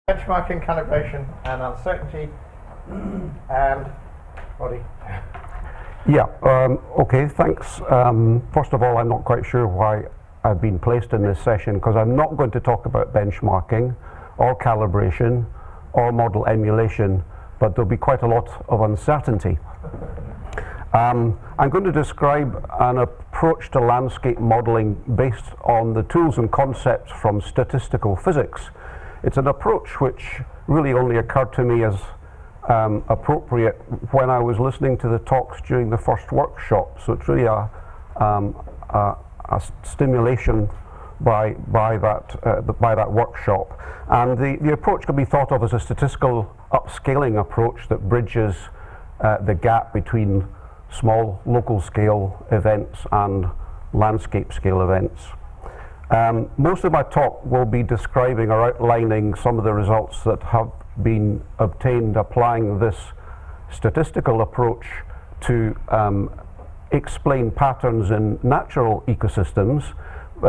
benchmarking, calibration, and uncertainty. And Roddy. Yeah, okay, thanks. First of all, I'm not quite sure why I've been placed in this session, because I'm not going to talk about benchmarking or calibration or model emulation, but there'll be quite a lot of uncertainty. I'm going to describe an approach to landscape modeling based on the tools and concepts from statistical physics. It's an approach which really only occurred to me as appropriate when I was listening to the talks during the first workshop. So it's really a stimulation by that workshop. And the approach can be thought of as a statistical upscaling approach that bridges the gap between small local scale events and landscape scale events. Most of my talk will be describing or outlining some of the results that have been obtained applying this statistical approach to explain patterns in natural ecosystems,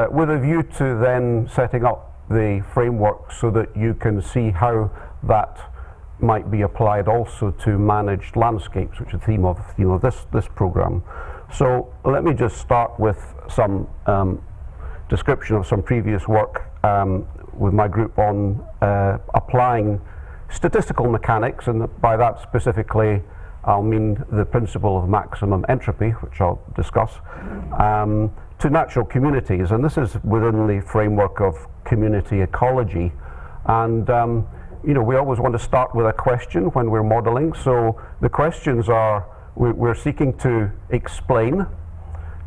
with a view to then setting up the framework so that you can see how that might be applied also to managed landscapes, which is the theme of this program. So let me just start with some description of some previous work with my group on applying statistical mechanics, and by that specifically I'll mean the principle of maximum entropy, which I'll discuss, to natural communities. And this is within the framework of community ecology. And you know, we always want to start with a question when we're modeling. So the questions are, we're seeking to explain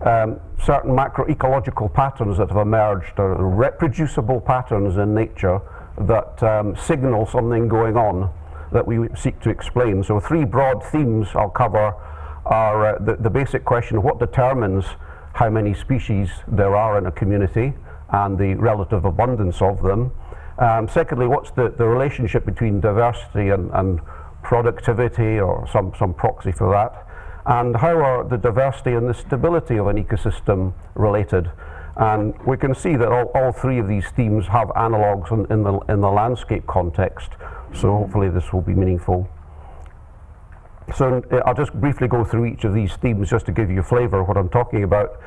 certain macroecological patterns that have emerged, or reproducible patterns in nature that signal something going on that we seek to explain. So three broad themes I'll cover are the basic question of what determines how many species there are in a community and the relative abundance of them. Secondly, what's the relationship between diversity and productivity, or some proxy for that? And how are the diversity and the stability of an ecosystem related? And we can see that all three of these themes have analogues in the landscape context, so hopefully this will be meaningful. So I'll just briefly go through each of these themes just to give you a flavour of what I'm talking about.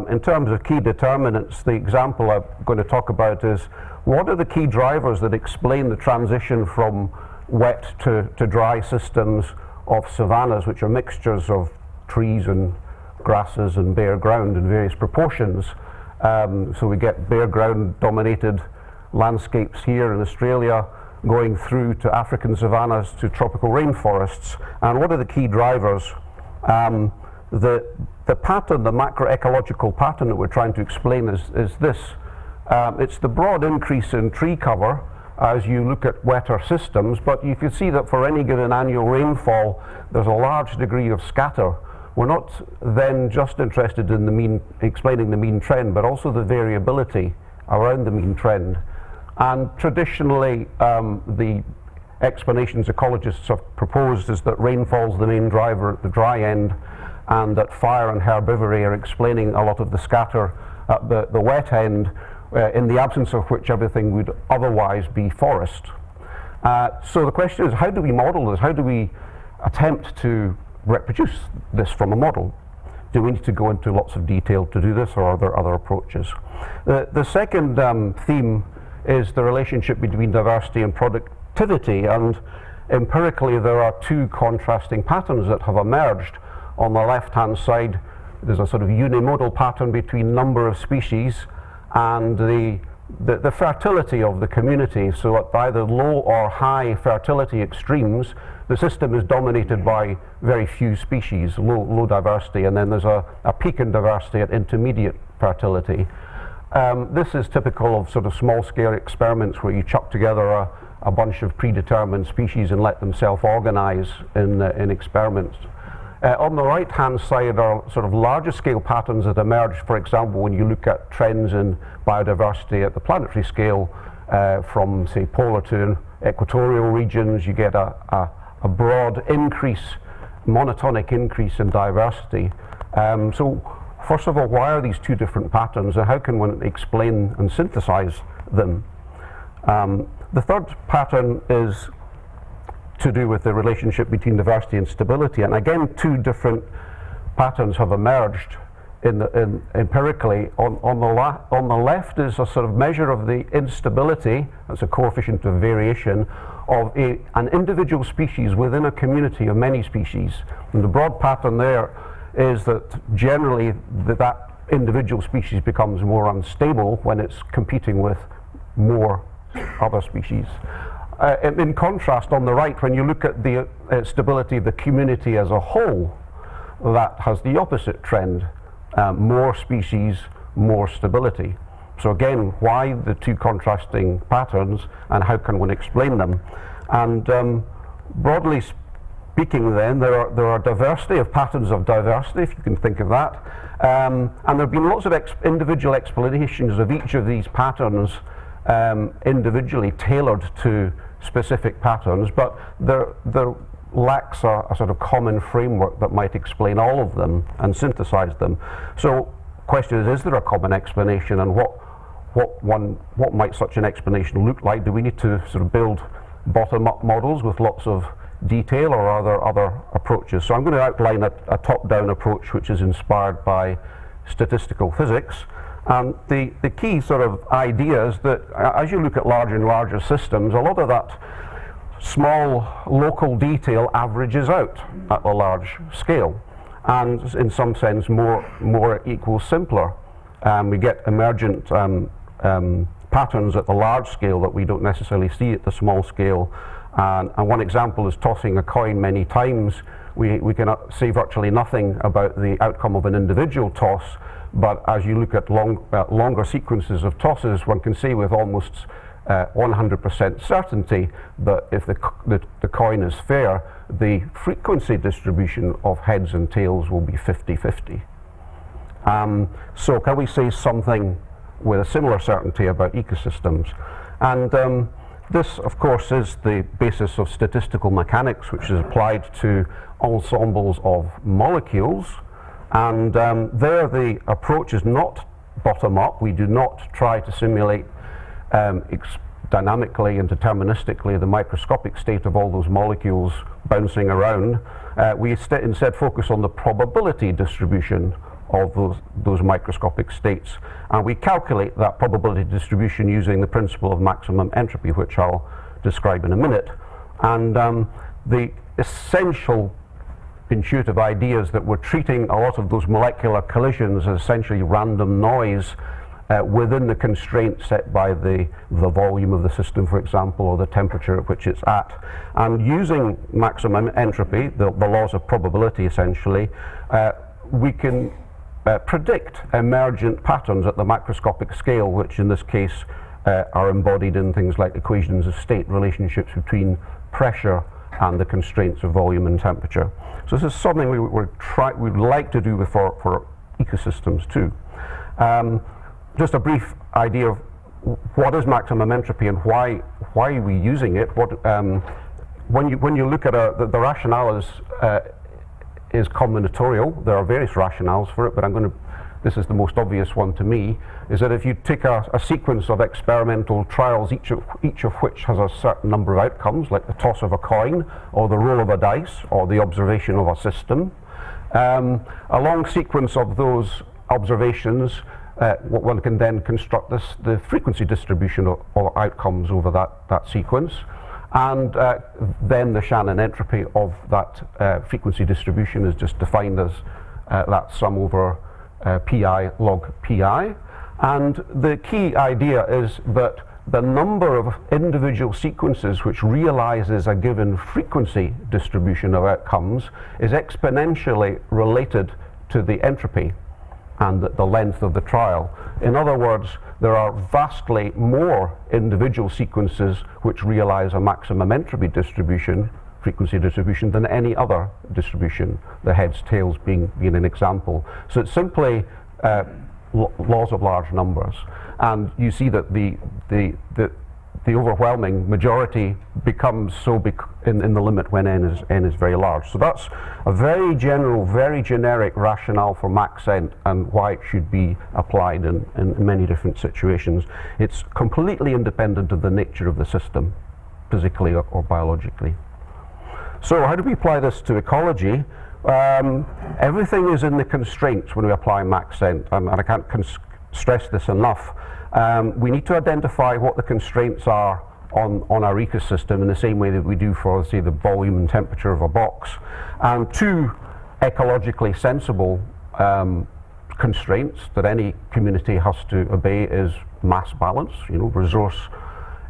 In terms of key determinants, the example I'm going to talk about is, what are the key drivers that explain the transition from wet to dry systems of savannas, which are mixtures of trees and grasses and bare ground in various proportions? So we get bare ground dominated landscapes here in Australia, going through to African savannas to tropical rainforests. And what are the key drivers? The pattern, the macroecological pattern that we're trying to explain is this. It's the broad increase in tree cover as you look at wetter systems, but you can see that for any given annual rainfall there's a large degree of scatter. We're not then just interested in the mean, explaining the mean trend, but also the variability around the mean trend. And traditionally the explanations ecologists have proposed is that rainfall is the main driver at the dry end, and that fire and herbivory are explaining a lot of the scatter at the wet end, in the absence of which everything would otherwise be forest. So the question is, how do we model this? How do we attempt to reproduce this from a model? Do we need to go into lots of detail to do this, or are there other approaches? The second theme is the relationship between diversity and productivity, and empirically there are two contrasting patterns that have emerged. On the left hand side there's a sort of unimodal pattern between number of species and the fertility of the community. So at either low or high fertility extremes, the system is dominated by very few species, low diversity, and then there's a peak in diversity at intermediate fertility. This is typical of sort of small scale experiments where you chuck together a bunch of predetermined species and let them self-organize in experiments. On the right hand side are sort of larger scale patterns that emerge, for example, when you look at trends in biodiversity at the planetary scale, from say polar to equatorial regions. You get a broad increase, monotonic increase in diversity. So first of all, why are these two different patterns, and how can one explain and synthesize them? The third pattern is to do with the relationship between diversity and stability, and again, two different patterns have emerged empirically. On the left is a sort of measure of the instability, that's a coefficient of variation, of an individual species within a community of many species. And the broad pattern there is that generally that individual species becomes more unstable when it's competing with more other species. In contrast, on the right, when you look at the stability of the community as a whole, that has the opposite trend. More species, more stability. So again, why the two contrasting patterns, and how can one explain them? And broadly speaking then, there are diversity of patterns of diversity, if you can think of that. And there have been lots of individual explanations of each of these patterns individually tailored to specific patterns, but there lacks a sort of common framework that might explain all of them and synthesize them. So question is there a common explanation, and what might such an explanation look like? Do we need to sort of build bottom-up models with lots of detail, or are there other approaches? So I'm going to outline a top-down approach which is inspired by statistical physics. And the key sort of idea is that as you look at larger and larger systems, a lot of that small local detail averages out at a large scale, and in some sense more equals simpler. We get emergent patterns at the large scale that we don't necessarily see at the small scale, and one example is tossing a coin many times. We can say virtually nothing about the outcome of an individual toss, but as you look at longer sequences of tosses, one can say with almost 100% certainty that if the coin is fair, the frequency distribution of heads and tails will be 50-50. So can we say something with a similar certainty about ecosystems? And this, of course, is the basis of statistical mechanics, which is applied to ensembles of molecules. And there the approach is not bottom-up. We do not try to simulate dynamically and deterministically the microscopic state of all those molecules bouncing around. We instead focus on the probability distribution of those microscopic states, and we calculate that probability distribution using the principle of maximum entropy, which I'll describe in a minute. And the essential intuitive idea is that we're treating a lot of those molecular collisions as essentially random noise within the constraints set by the volume of the system, for example, or the temperature at which it's at. And using maximum entropy, the laws of probability essentially, we can predict emergent patterns at the macroscopic scale, which in this case are embodied in things like equations of state, relationships between pressure and the constraints of volume and temperature. So this is something we'd like to do for ecosystems too. Just a brief idea of what is maximum entropy and why are we using it. When you look at the rationale is combinatorial. There are various rationales for it, but this is the most obvious one to me, is that if you take a sequence of experimental trials, each of which has a certain number of outcomes, like the toss of a coin, or the roll of a dice, or the observation of a system, a long sequence of those observations, one can then construct the frequency distribution of outcomes over that sequence, and then the Shannon entropy of that frequency distribution is just defined as that sum over pi log pi. And the key idea is that the number of individual sequences which realizes a given frequency distribution of outcomes is exponentially related to the entropy and the length of the trial. In other words, there are vastly more individual sequences which realize a maximum entropy distribution, frequency distribution, than any other distribution, the heads, tails being an example. So it's simply laws of large numbers. And you see that the the overwhelming majority becomes so in the limit when n is very large. So that's a very general, very generic rationale for Maxent and why it should be applied in many different situations. It's completely independent of the nature of the system, physically or biologically. So how do we apply this to ecology? Everything is in the constraints when we apply Maxent, and I can't stress this enough. We need to identify what the constraints are on our ecosystem in the same way that we do for, say, the volume and temperature of a box. And two ecologically sensible constraints that any community has to obey is mass balance, resource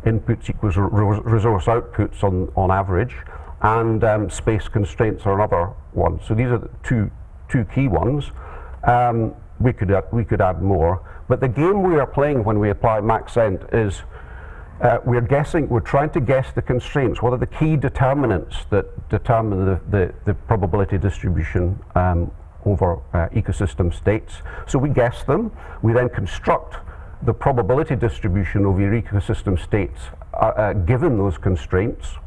inputs equals resource outputs on average, and space constraints are another one. So these are the two key ones. We could add more, but the game we are playing when we apply Maxent is we're trying to guess the constraints. What are the key determinants that determine the probability distribution over ecosystem states? So we guess them. We then construct the probability distribution over your ecosystem states given those constraints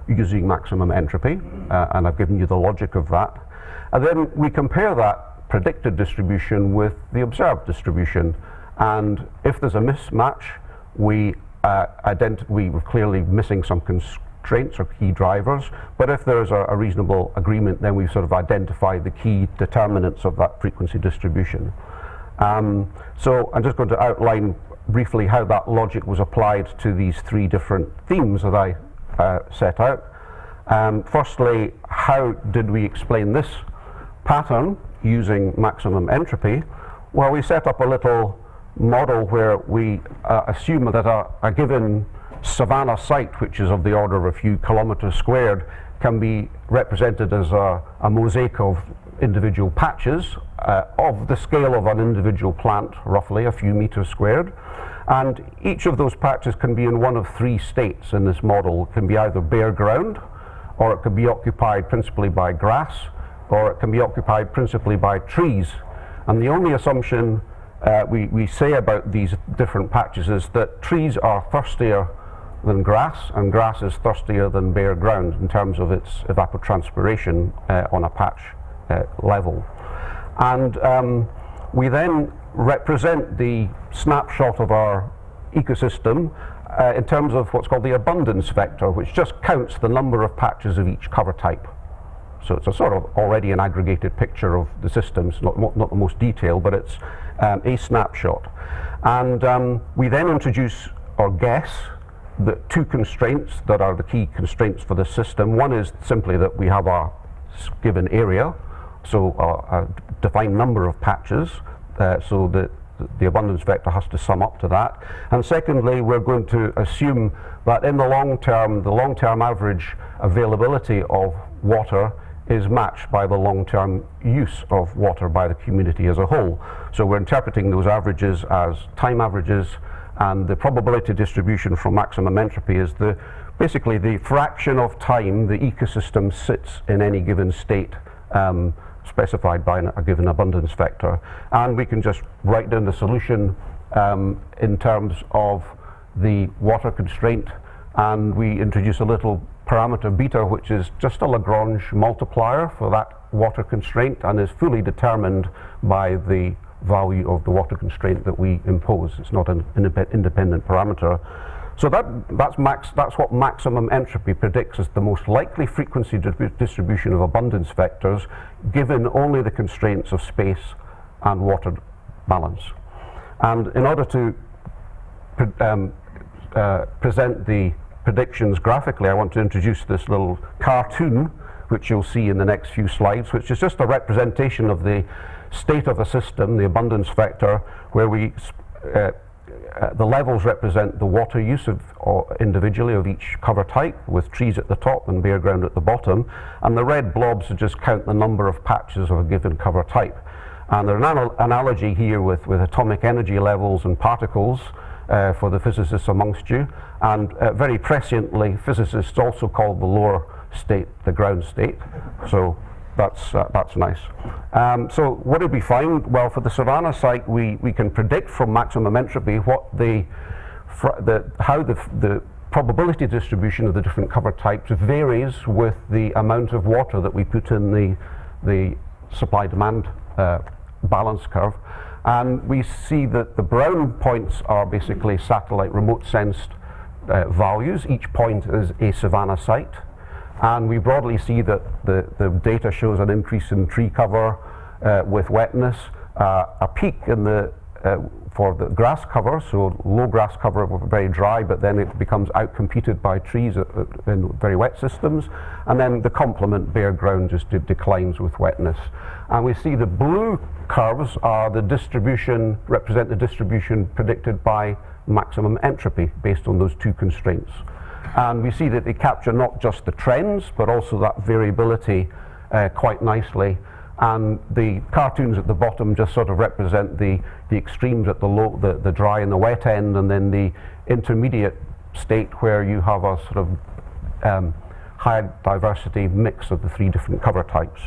using maximum entropy, and I've given you the logic of that. And then we compare that predicted distribution with the observed distribution, and if there's a mismatch, we're clearly missing some constraints or key drivers, but if there's a reasonable agreement, then we've sort of identified the key determinants of that frequency distribution. So I'm just going to outline briefly how that logic was applied to these three different themes that I set out. Firstly, how did we explain this pattern using maximum entropy? Well, we set up a little model where we assume that a given savanna site, which is of the order of a few kilometers squared, can be represented as a mosaic of individual patches of the scale of an individual plant, roughly a few meters squared. And each of those patches can be in one of three states in this model. It can be either bare ground, or it can be occupied principally by grass, or it can be occupied principally by trees. And the only assumption we say about these different patches is that trees are thirstier than grass, and grass is thirstier than bare ground in terms of its evapotranspiration on a patch level. And we then represent the snapshot of our ecosystem in terms of what's called the abundance vector, which just counts the number of patches of each cover type. So it's a sort of already an aggregated picture of the system. It's not the most detailed, but it's a snapshot. And we then introduce or guess the two constraints that are the key constraints for the system. One is simply that we have a given area, so a defined number of patches, so that the abundance vector has to sum up to that. And secondly, we're going to assume that in the long term average availability of water is matched by the long-term use of water by the community as a whole. So we're interpreting those averages as time averages, and the probability distribution from maximum entropy is basically the fraction of time the ecosystem sits in any given state specified by a given abundance vector. And we can just write down the solution in terms of the water constraint, and we introduce a little parameter beta, which is just a Lagrange multiplier for that water constraint and is fully determined by the value of the water constraint that we impose. It's not an independent parameter. So that's what maximum entropy predicts as the most likely frequency distribution of abundance vectors, given only the constraints of space and water balance. And in order to present the predictions graphically, I want to introduce this little cartoon, which you'll see in the next few slides, which is just a representation of the state of a system, the abundance vector, where the levels represent the water use individually of each cover type, with trees at the top and bare ground at the bottom, and the red blobs just count the number of patches of a given cover type. And there's an analogy here with atomic energy levels and particles for the physicists amongst you, and very presciently, physicists also call the lower state the ground state. So that's nice. So what did we find? Well, for the savanna site, we can predict from maximum entropy what how the probability distribution of the different cover types varies with the amount of water that we put in the supply-demand balance curve. And we see that the brown points are basically satellite remote sensed values. Each point is a savanna site. And we broadly see that the data shows an increase in tree cover with wetness, a peak in for the grass cover, so low grass cover, very dry, but then it becomes outcompeted by trees in very wet systems, and then the complement bare ground just declines with wetness. And we see the blue curves are the distribution, represent the distribution predicted by maximum entropy based on those two constraints. And we see that they capture not just the trends, but also that variability quite nicely. And the cartoons at the bottom just sort of represent the extremes at the dry and the wet end, and then the intermediate state where you have a sort of high diversity mix of the three different cover types.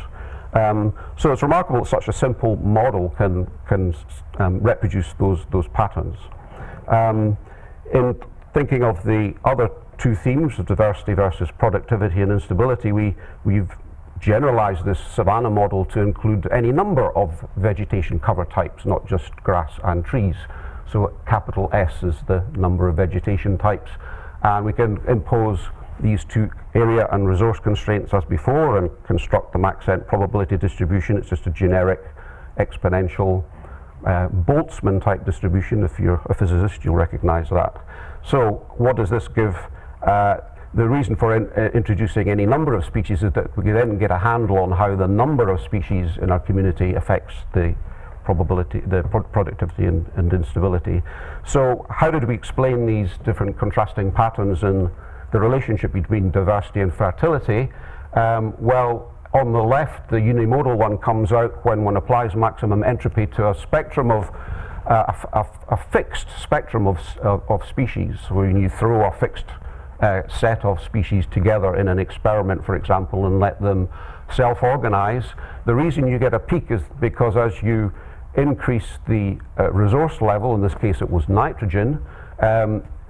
So it's remarkable that such a simple model can reproduce those patterns. In thinking of the other two themes of diversity versus productivity and instability, we've generalize this savanna model to include any number of vegetation cover types, not just grass and trees. So capital S is the number of vegetation types, and we can impose these two area and resource constraints as before and construct the maxent probability distribution. It's just a generic exponential Boltzmann type distribution. If you're a physicist, you'll recognize that. So what does this give? The reason for introducing any number of species is that we can then get a handle on how the number of species in our community affects the probability, the productivity and instability. So how did we explain these different contrasting patterns in the relationship between diversity and fertility? Well, on the left, the unimodal one comes out when one applies maximum entropy to a spectrum of a fixed spectrum of species, where you throw a fixed set of species together in an experiment, for example, and let them self-organize. The reason you get a peak is because as you increase the resource level, in this case it was nitrogen,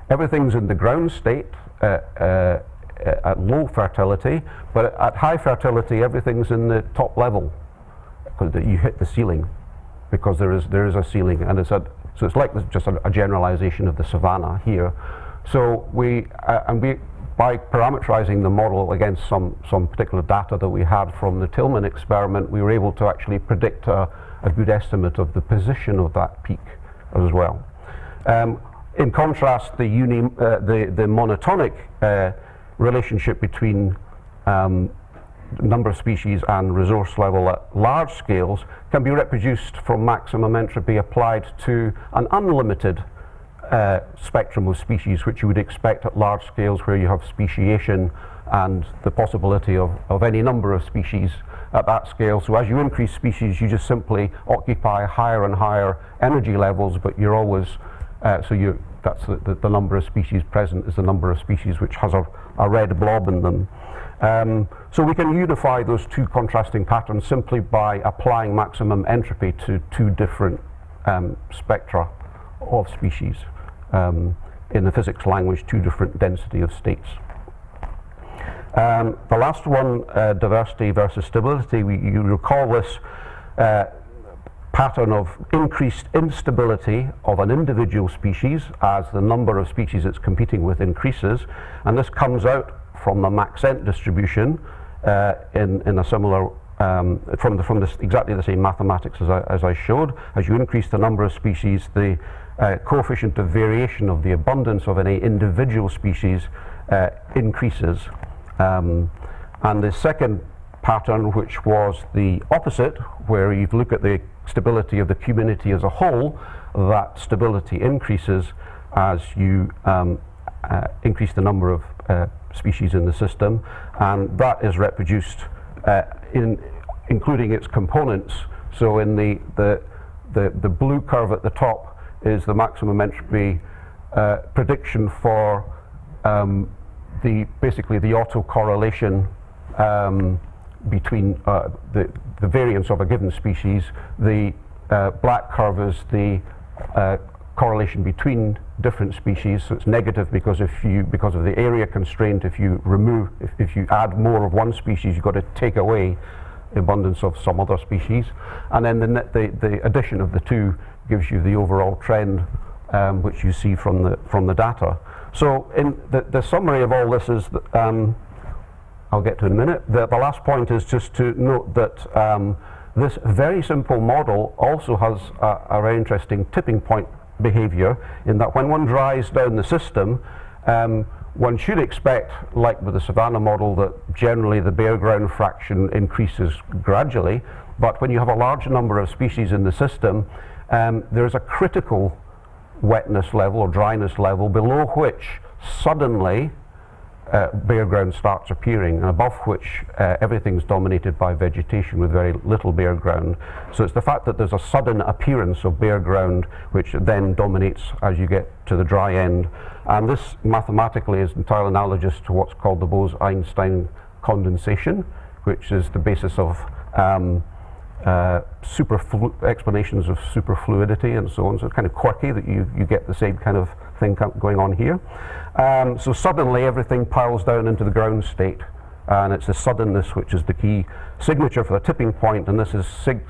everything's in the ground state at low fertility, but at high fertility everything's in the top level, because you hit the ceiling, because there is a ceiling, and so it's like just a generalization of the savanna here. So by parameterizing the model against some particular data that we had from the Tillman experiment, we were able to actually predict a good estimate of the position of that peak as well. In contrast, the monotonic relationship between number of species and resource level at large scales can be reproduced from maximum entropy applied to an unlimited spectrum of species, which you would expect at large scales where you have speciation and the possibility of any number of species at that scale. So as you increase species, you just simply occupy higher and higher energy levels, but you're always, that's the number of species present is the number of species which has a red blob in them. So we can unify those two contrasting patterns simply by applying maximum entropy to two different spectra of species. In the physics language, two different density of states. The last one, diversity versus stability, you recall this pattern of increased instability of an individual species as the number of species it's competing with increases, and this comes out from the maxent distribution in a similar from exactly the same mathematics as I showed. As you increase the number of species, the coefficient of variation of the abundance of any individual species increases. And the second pattern, which was the opposite, where you look at the stability of the community as a whole, that stability increases as you increase the number of species in the system, and that is reproduced including its components. So in the blue curve at the top is the maximum entropy prediction for basically the autocorrelation between the variance of a given species. The black curve is the correlation between different species, so it's negative because because of the area constraint. If you add more of one species, you've got to take away the abundance of some other species, and then the addition of the two gives you the overall trend, which you see from the data. So in the summary of all this is that, I'll get to in a minute. The last point is just to note that this very simple model also has a very interesting tipping point behavior, in that when one dries down the system, one should expect, like with the savanna model, that generally the bare ground fraction increases gradually, but when you have a large number of species in the system, there's a critical wetness level or dryness level below which suddenly bare ground starts appearing, and above which everything's dominated by vegetation with very little bare ground. So it's the fact that there's a sudden appearance of bare ground which then dominates as you get to the dry end. And this mathematically is entirely analogous to what's called the Bose-Einstein condensation, which is the basis of explanations of superfluidity and so on. So it's kind of quirky that you get the same kind of thing going on here. So suddenly everything piles down into the ground state, and it's the suddenness which is the key signature for the tipping point, and this is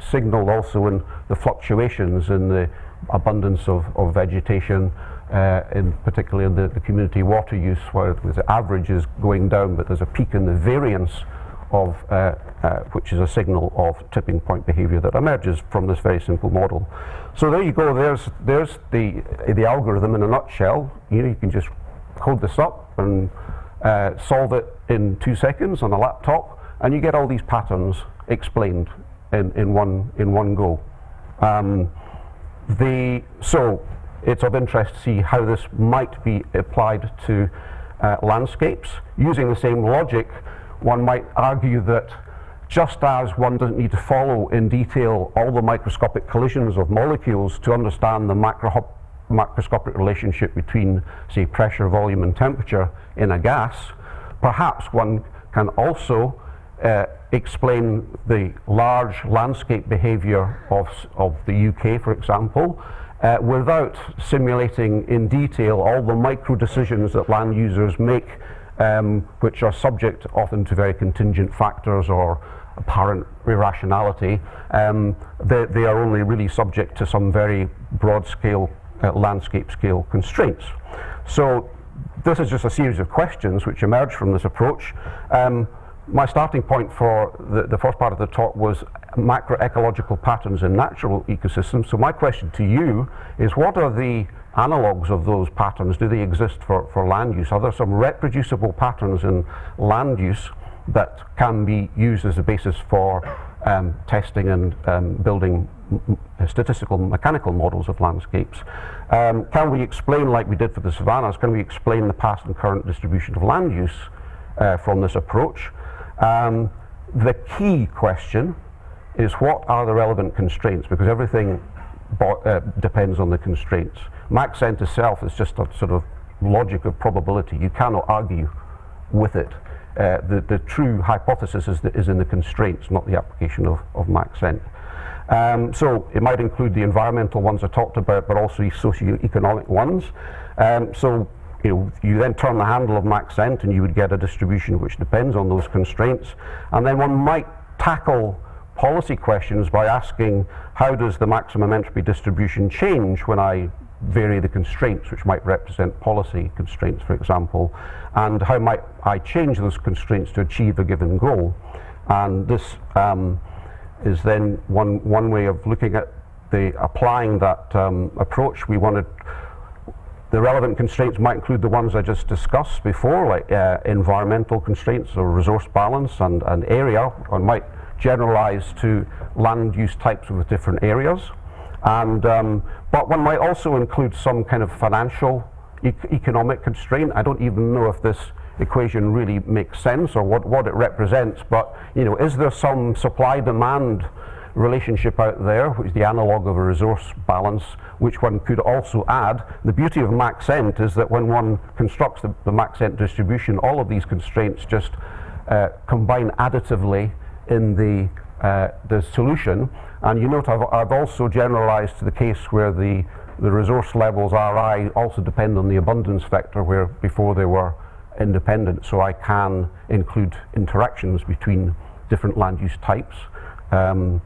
signaled also in the fluctuations in the abundance of vegetation, particularly in the community water use, where the average is going down, but there's a peak in the variance of which is a signal of tipping point behavior that emerges from this very simple model. So there you go. There's the algorithm in a nutshell. You can just code this up and solve it in 2 seconds on a laptop, and you get all these patterns explained in one go. So it's of interest to see how this might be applied to landscapes. Using the same logic, one might argue that just as one doesn't need to follow in detail all the microscopic collisions of molecules to understand the macroscopic relationship between, say, pressure, volume, and temperature in a gas, perhaps one can also explain the large landscape behavior of the UK, for example, without simulating in detail all the micro decisions that land users make, which are subject often to very contingent factors or apparent irrationality. They are only really subject to some very broad scale landscape scale constraints. So this is just a series of questions which emerge from this approach. My starting point for the first part of the talk was macroecological patterns in natural ecosystems. So my question to you is, what are the analogues of those patterns? Do they exist for land use? Are there some reproducible patterns in land use that can be used as a basis for testing and building statistical mechanical models of landscapes? Can we explain, like we did for the savannas, can we explain the past and current distribution of land use from this approach? The key question is, what are the relevant constraints? Because everything depends on the constraints. Maxent itself is just a sort of logic of probability. You cannot argue with it. The true hypothesis is in the constraints, not the application of Maxent. So it might include the environmental ones I talked about, but also the socio-economic ones. So you then turn the handle of Maxent and you would get a distribution which depends on those constraints. And then one might tackle policy questions by asking, how does the maximum entropy distribution change when I vary the constraints, which might represent policy constraints, for example, and how might I change those constraints to achieve a given goal? And this is then one way of looking at applying that approach. We wanted the relevant constraints might include the ones I just discussed before, like environmental constraints or resource balance and area, or might generalize to land use types with different areas. And but one might also include some kind of financial economic constraint. I don't even know if this equation really makes sense or what it represents, but is there some supply-demand relationship out there, which is the analog of a resource balance, which one could also add? The beauty of Maxent is that when one constructs the Maxent distribution, all of these constraints just combine additively in the solution. And you note I've also generalized to the case where the the resource levels Ri also depend on the abundance vector, where before they were independent, so I can include interactions between different land use types. So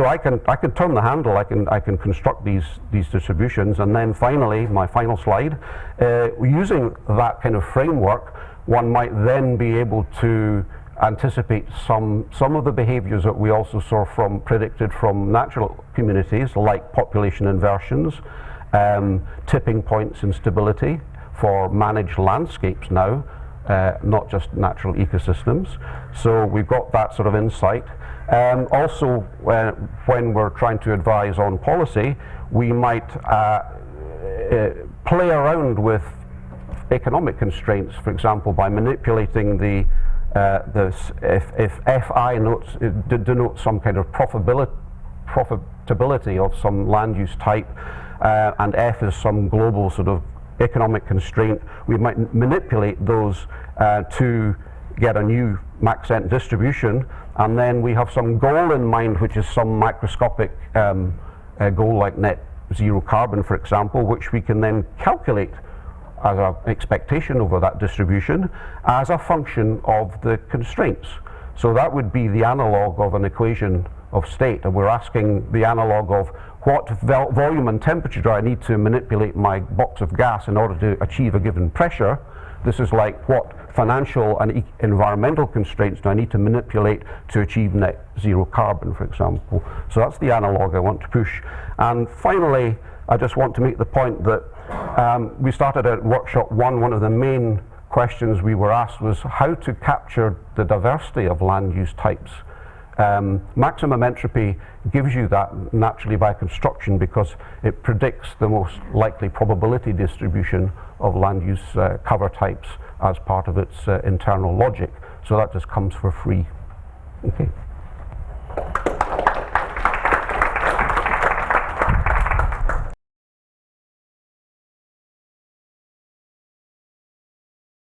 I can turn the handle, I can construct these distributions, and then finally, my final slide, using that kind of framework, one might then be able to anticipate some of the behaviors that we also saw predicted from natural communities, like population inversions, tipping points in stability for managed landscapes now, not just natural ecosystems. So we've got that sort of insight. Also, when we're trying to advise on policy, we might play around with economic constraints, for example, by manipulating if FI denotes some kind of profitability of some land use type, and F is some global sort of economic constraint, we might manipulate those to get a new Mach-Cent distribution, and then we have some goal in mind, which is some macroscopic goal like net zero carbon, for example, which we can then calculate as an expectation over that distribution as a function of the constraints. So that would be the analog of an equation of state, and we're asking the analog of what volume and temperature do I need to manipulate my box of gas in order to achieve a given pressure. This is like what financial and environmental constraints do I need to manipulate to achieve net zero carbon, for example. So that's the analog I want to push. And finally, I just want to make the point that we started at workshop one of the main questions we were asked was how to capture the diversity of land use types. Maximum entropy gives you that naturally by construction, because it predicts the most likely probability distribution of land use cover types as part of its internal logic. So that just comes for free. Okay.